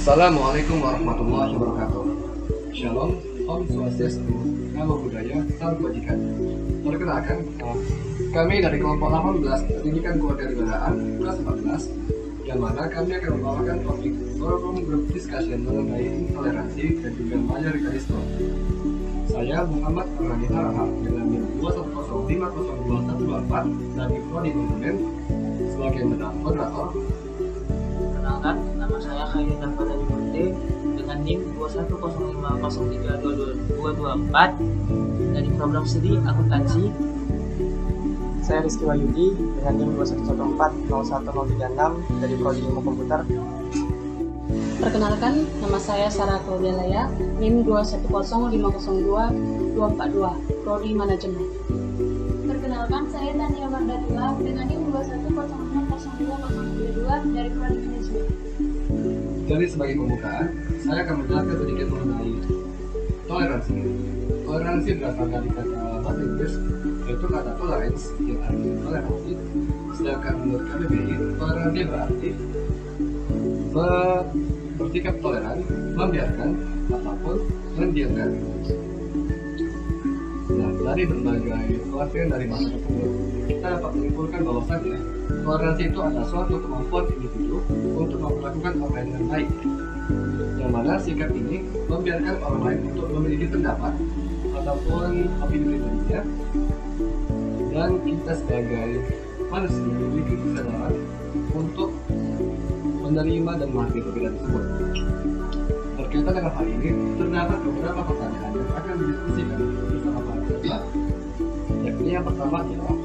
Assalamualaikum warahmatollahi wabarakatuh. Shalom, Om Swastiastu, Namo Buddhaya, Salam Kebajikan. Perkenalkan, kami dari kelompok 18 Pendidikan Kewarganegaraan kelas 14, yang mana kami akan membawakan topik forum group discussion mengenai intoleransi dan juga majoritarianisme. Saya Muhammad Arani Harahap dengan NIM 210502124 dan Prodi Manajemen sebagai moderator. Perkenalkan, nama saya Khairi Nafada Dimute dengan NIM 210503224 dari program studi akuntansi. Saya Rizky Wahyudi dengan NIM 211401036 dari Prodi Ilmu Komputer. Perkenalkan, nama saya Sarah Claudia Laya, NIM 210502242, Prodi Manajemen. Perkenalkan, saya Tania Mardatula dengan NIM 2105022 dari Prodi Manajemen. Jadi sebagai pembukaan, saya akan menjelaskan sedikit mengenai toleransi. Toleransi berasal dari kata bahasa Inggris, yaitu kata tolerance yang artinya toleransi. Sedangkan menurut KBBI, toleransi berarti bersikap toleran, membiarkan ataupun mendiamkan. Nah, dari berbagai pengertian dari bahasa tersebut, kita dapat menyimpulkan bahwasannya toleransi itu adalah suatu kemampuan individu untuk melakukan apa yang dengan baik, yang mana sikap ini membiarkan orang lain untuk memiliki pendapat ataupun opini pribadinya, dan kita sebagai manusia memiliki kesadaran untuk menerima dan menghargai perbedaan tersebut. Berkaitan dengan hal ini, terdapat beberapa pertanyaan yang akan didiskusikan bersama para peserta. Yakni yang pertama adalah,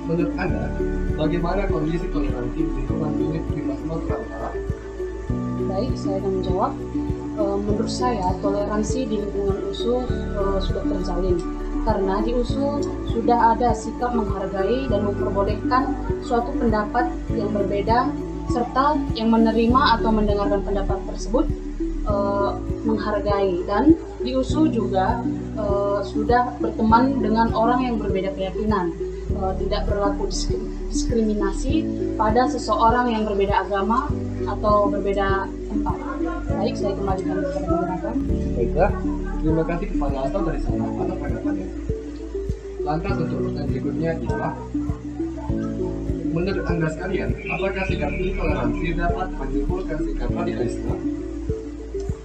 menurut Anda, bagaimana kondisi toleransi di lingkungan unit Prima Sumatera Utara? Baik, saya akan menjawab. Menurut saya, toleransi di lingkungan USU sudah terjalin. Karena di USU sudah ada sikap menghargai dan memperbolehkan suatu pendapat yang berbeda, serta yang menerima atau mendengarkan pendapat tersebut menghargai. Dan di USU juga sudah berteman dengan orang yang berbeda keyakinan, tidak berlaku diskriminasi pada seseorang yang berbeda agama atau berbeda tempat. Baik, saya kembalikan kepada moderator. Baiklah, terima kasih kepada Asal dari sana atas tanggapannya. Lantas untuk pertanyaan berikutnya ialah, menurut Anda sekalian, apakah sikap intoleransi dapat menimbulkan sikap radikalisme?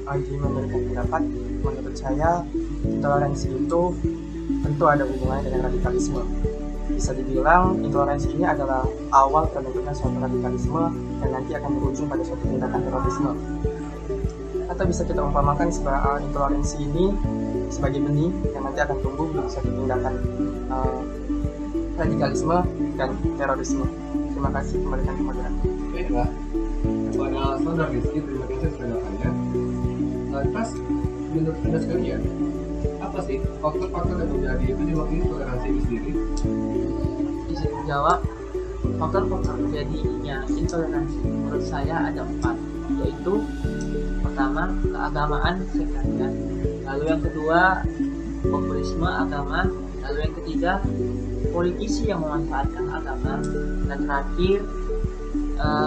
Bagi memberikan pendapat, menurut saya intoleransi itu tentu ada hubungannya dengan radikalisme. Bisa dibilang intoleransi ini adalah awal terbentuknya suatu radikalisme yang nanti akan berujung pada suatu tindakan terorisme. Atau bisa kita umpamakan sebagai intoleransi ini sebagai benih yang nanti akan tumbuh menjadi suatu tindakan radikalisme dan terorisme. Terima kasih, kembalikan ke moderator. Baiklah, kepada saudara Rizky, terima kasih atas tanggapannya. Lantas, menurut Anda sekalian, apa sih faktor-faktor yang menjadi penyebab intoleransi itu sendiri? Bisa dijawab, faktor-faktor terjadinya intoleransi menurut saya ada 4, yaitu pertama, keagamaan sekalian, lalu yang kedua, populisme agama, lalu yang ketiga, politisi yang memanfaatkan agama, dan terakhir,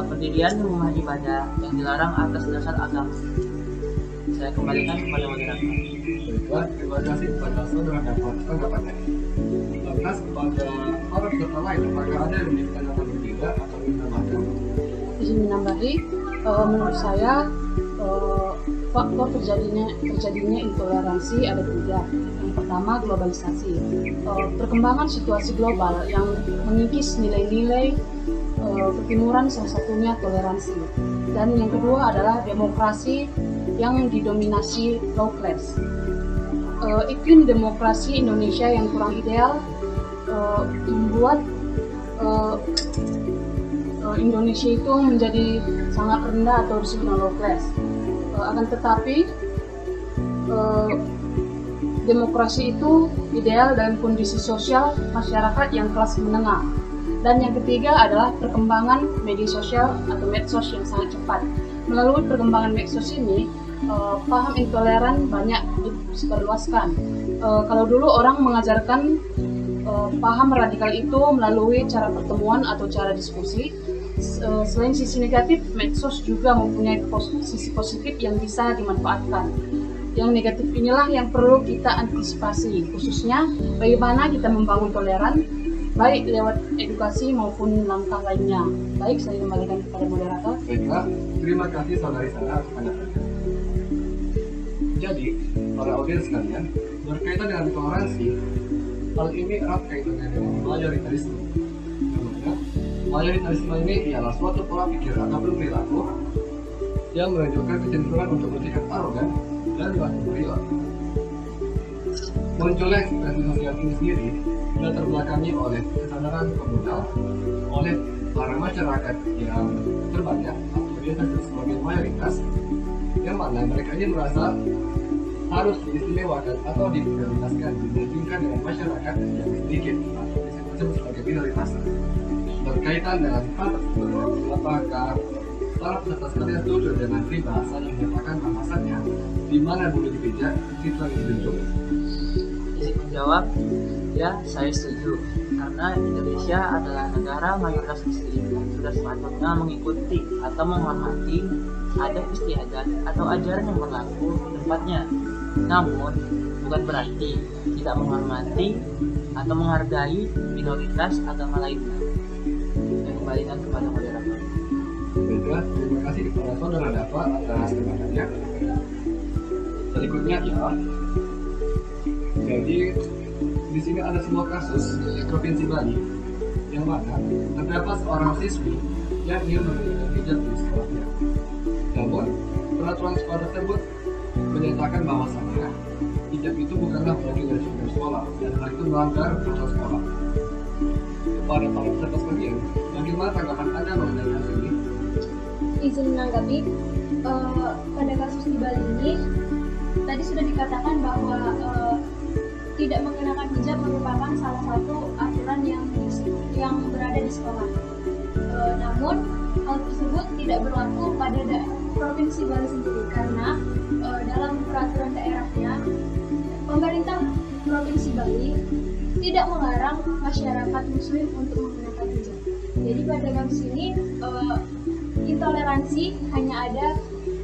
pendirian rumah ibadah yang dilarang atas dasar agama. Saya kembalikan kepada moderator. Baiklah, terima kasih kepada saudara dapat tanggapannya. Lantas kepada para peserta lain, apakah ada yang memiliki tanggapan berbeda atau ingin menambahkan? Izin menambahi, menurut saya faktor terjadinya intoleransi ada 3. Yang pertama, globalisasi. Perkembangan situasi global yang mengikis nilai-nilai ketimuran, salah satunya toleransi. Dan yang kedua adalah demokrasi yang didominasi low class. Iklim demokrasi Indonesia yang kurang ideal membuat Indonesia itu menjadi sangat rendah atau disebut low class. Akan tetapi demokrasi itu ideal dalam kondisi sosial masyarakat yang kelas menengah. Dan yang ketiga adalah perkembangan media sosial atau medsos yang sangat cepat. Melalui perkembangan medsos ini, paham intoleran banyak disebarluaskan. Kalau dulu orang mengajarkan paham radikal itu melalui cara pertemuan atau cara diskusi, Selain sisi negatif, medsos juga mempunyai sisi positif yang bisa dimanfaatkan. Yang negatif inilah yang perlu kita antisipasi, khususnya bagaimana kita membangun toleran, baik lewat edukasi maupun langkah lainnya. Baik, saya kembalikan kepada moderator. Baiklah, terima kasih saudari Sarah atas pendapat. Jadi, para audiens sekalian, berkaitan dengan toleransi, hal ini erat kaitannya dengan mayoritarisme. Namanya, mayoritarisme ini ialah suatu pola pikir ataupun perilaku yang menunjukkan kecenderungan untuk bersikap arogan dan merasa superior. Munculnya ekspresi sosial ini sendiri sudah terbelakangi oleh kesadaran komunal oleh para masyarakat yang terbanyak atau biasa disebut sebagai mayoritas, yang mana mereka ini merasa harus diistimewakan atau diprioritaskan dibandingkan dengan masyarakat yang sedikit atau disebut sebagai minoritas. Berkaitan dengan hal tersebut, apakah para peserta sekalian setuju dengan peribahasa yang menyatakan bahwasannya di mana bulu dipijak, di situ yang dijunjung? Izin menjawab, ya saya setuju. Karena Indonesia adalah negara mayoritas muslim, sudah sepatutnya mengikuti atau menghormati adat istiadat atau ajaran yang berlaku di tempatnya. Namun, bukan berarti tidak menghormati atau menghargai minoritas agama lainnya. Saya kembalikan kepada moderator. Baiklah, terima kasih kepada saudara Dava atas keterangannya. Berikutnya ya. Jadi di sini ada sebuah kasus di Provinsi Bali yang mana terdapat seorang siswi yang ingin menggunakan hijab di sekolahnya. Namun peraturan sekolah tersebut menyatakan bahwasannya hijab itu bukanlah bagian dari seragam sekolah dan hal itu melanggar peraturan sekolah. Kepada para peserta sekalian, bagaimana tanggapan Anda mengenai kasus ini? Izin menanggapi, pada kasus di Bali ini tadi sudah dikatakan bahwa tidak mengenakan hijab merupakan salah satu aturan yang berada di sekolah. Namun hal tersebut tidak berlaku pada Provinsi Bali sendiri karena dalam peraturan daerahnya pemerintah Provinsi Bali tidak melarang masyarakat muslim untuk menggunakan hijab. Jadi pada kasus ini intoleransi hanya ada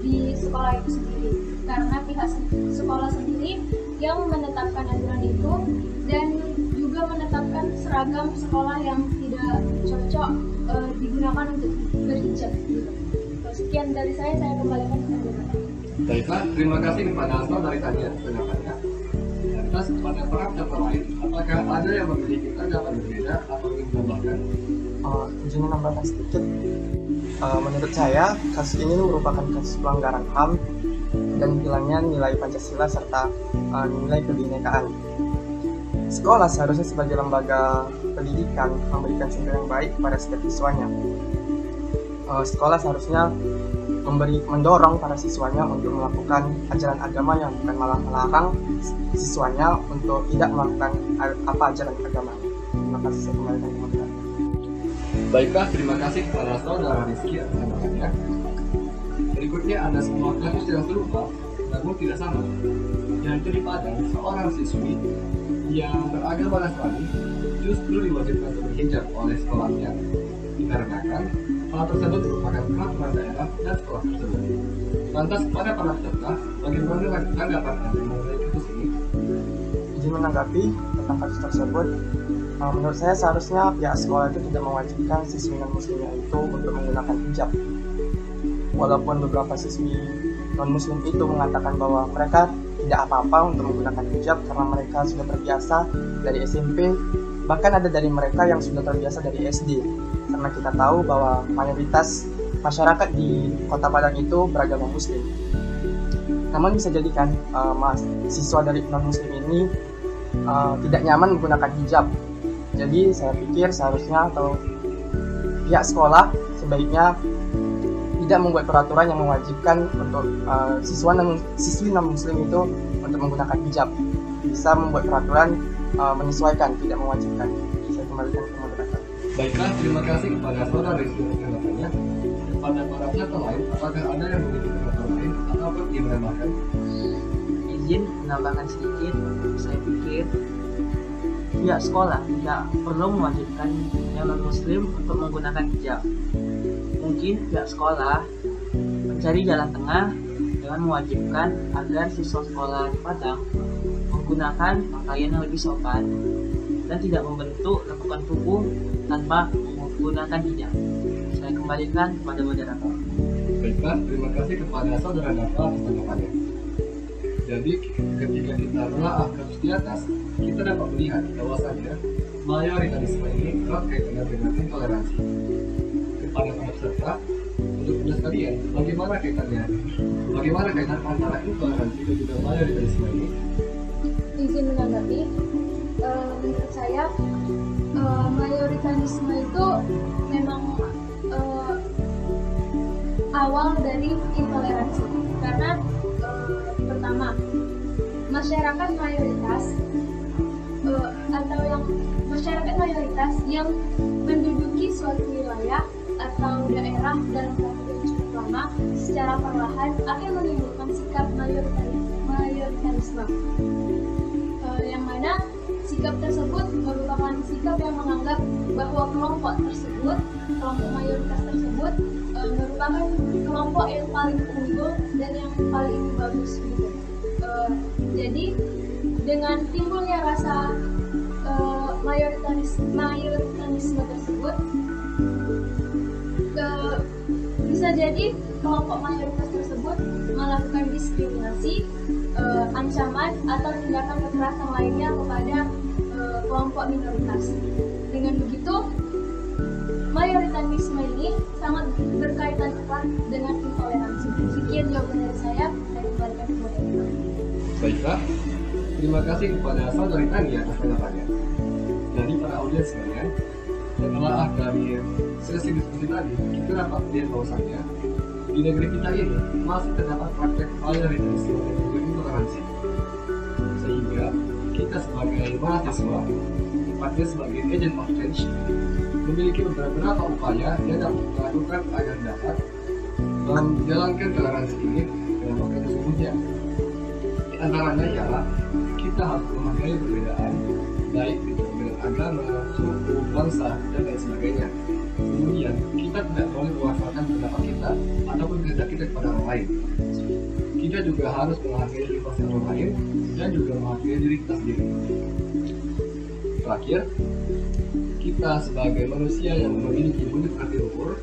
di sekolah itu sendiri karena pihak sekolah sendiri yang menetapkan aturan itu dan juga menetapkan seragam sekolah yang tidak cocok digunakan untuk berhijab. Sekian dari saya kembalikan kepada Bapak. Baiklah, terima kasih kepada saudari Tania pendapatnya. Lantas kepada para peserta lain, apakah ada yang memiliki tanggapan berbeda atau ingin menambahkan? Izin menambahkan sedikit. Menurut saya, kasus ini merupakan kasus pelanggaran HAM dan hilangnya nilai Pancasila serta nilai kebinekaan. Sekolah seharusnya sebagai lembaga pendidikan memberikan contoh yang baik kepada setiap siswanya. Sekolah seharusnya mendorong para siswanya untuk melakukan ajaran agama yang bukan malah melarang siswanya untuk tidak melakukan apa ajaran agama. Terima kasih, saya kembalikan ke moderator. Baiklah, terima kasih kepada saudara Rizky atas pendapat. Berikutnya ada sebuah kasus yang serupa, namun tidak sama, yaitu di Padang seorang siswi yang beragama Nasrani justru diwajibkan untuk berhijab oleh sekolahnya dikarenakan hal tersebut merupakan peraturan daerah dan sekolah tersebut. Lantas kepada para peserta, bagaimana tanggapan Anda mengenai kasus ini? Izin menanggapi tentang kasus tersebut. Menurut saya seharusnya pihak sekolah itu tidak mewajibkan siswi non-muslimnya itu untuk menggunakan hijab. Walaupun beberapa siswi non-muslim itu mengatakan bahwa mereka tidak apa-apa untuk menggunakan hijab karena mereka sudah terbiasa dari SMP, bahkan ada dari mereka yang sudah terbiasa dari SD. Karena kita tahu bahwa mayoritas masyarakat di Kota Padang itu beragama muslim. Namun bisa jadi kan siswa dari non-muslim ini tidak nyaman menggunakan hijab. Jadi saya pikir seharusnya atau pihak sekolah sebaiknya tidak membuat peraturan yang mewajibkan untuk siswi non-muslim itu untuk menggunakan hijab. Bisa membuat peraturan menyesuaikan, tidak mewajibkan. Saya kembalikan ke moderator. Baiklah, terima kasih kepada saudara Rizky atas pendapatnya. Kepada para peserta lain, apakah ada yang memiliki pendapat lain ataupun ingin menambahkan? Izin menambahkan sedikit, saya pikir pihak sekolah tidak perlu mewajibkan yang non-muslim untuk menggunakan hijab. mungkin pihak sekolah mencari jalan tengah dengan mewajibkan agar siswa sekolah di Padang menggunakan pakaian yang lebih sopan dan tidak membentuk lekukan tubuh tanpa menggunakan hijab. Saya kembalikan kepada moderator. Baiklah, terima kasih kepada saudara Dafa atas tanggapannya. Jadi, ketika kita menelaah kasus di atas, kita dapat melihat bahwasanya mayoritarisme ini erat kaitannya dengan intoleransi. Kepada para peserta, untuk Anda sekalian, bagaimana kaitannya? Bagaimana kaitan antara intoleransi dan juga mayoritarisme ini? Izin menanggapi, menurut saya mayoritarisme itu memang awal dari intoleransi, karena pertama, masyarakat mayoritas masyarakat mayoritas yang menduduki suatu wilayah atau daerah dalam waktu yang cukup lama secara perlahan akan menimbulkan sikap mayoritarisme, yang mana sikap tersebut merupakan sikap yang menganggap bahwa kelompok mayoritas tersebut merupakan kelompok yang paling unggul dan yang paling bagus gitu. Jadi dengan timbulnya rasa mayoritarisme tersebut, bisa jadi kelompok mayoritas tersebut melakukan diskriminasi, ancaman atau tindakan kekerasan lainnya kepada kelompok minoritas. Dengan begitu, mayoritarisme ini sangat berkaitan erat dengan intoleransi. Sekian jawaban dari saya, dan kembalikan ke moderator. Baiklah, terima kasih kepada saudari Tania atas tanggapannya. Jadi para audiens sekalian, setelah dari sesi diskusi tadi, kita dapat melihat bahwasannya di negeri kita ini masih terdapat praktek mayoritarisme dan juga intoleransi. Sehingga kita sebagai mahasiswa, tepatnya sebagai agent of change, memiliki beberapa upaya yang dapat dilakukan agar dapat menjalankan toleransi ini dengan waktu yang sesungguhnya. Di antaranya ialah kita harus menghargai perbedaan, baik itu perbedaan agama, suku, bangsa, dan lain sebagainya. Kemudian kita tidak boleh memaksakan pendapat kita ataupun kehendak kita kepada orang lain. Kita juga harus menghargai privasi orang lain dan juga menghargai diri kita sendiri. Terakhir, kita sebagai manusia yang memiliki budi pekerti luhur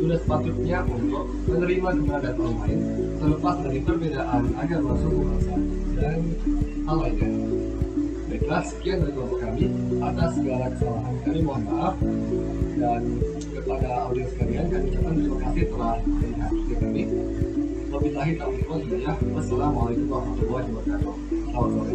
sudah sepatutnya untuk menerima keberadaan orang lain terlepas dari perbedaan agama, suku, bangsa, dan hal lainnya. Baiklah, sekian dari kelompok kami. Atas segala kesalahan kami mohon maaf, dan kepada audiens sekalian kami ucapkan terima kasih telah melihat video kami. Wabillahi taufiq wal hidayah. Wassalamualaikum warahmatullahi wabarakatuh. Selamat sore.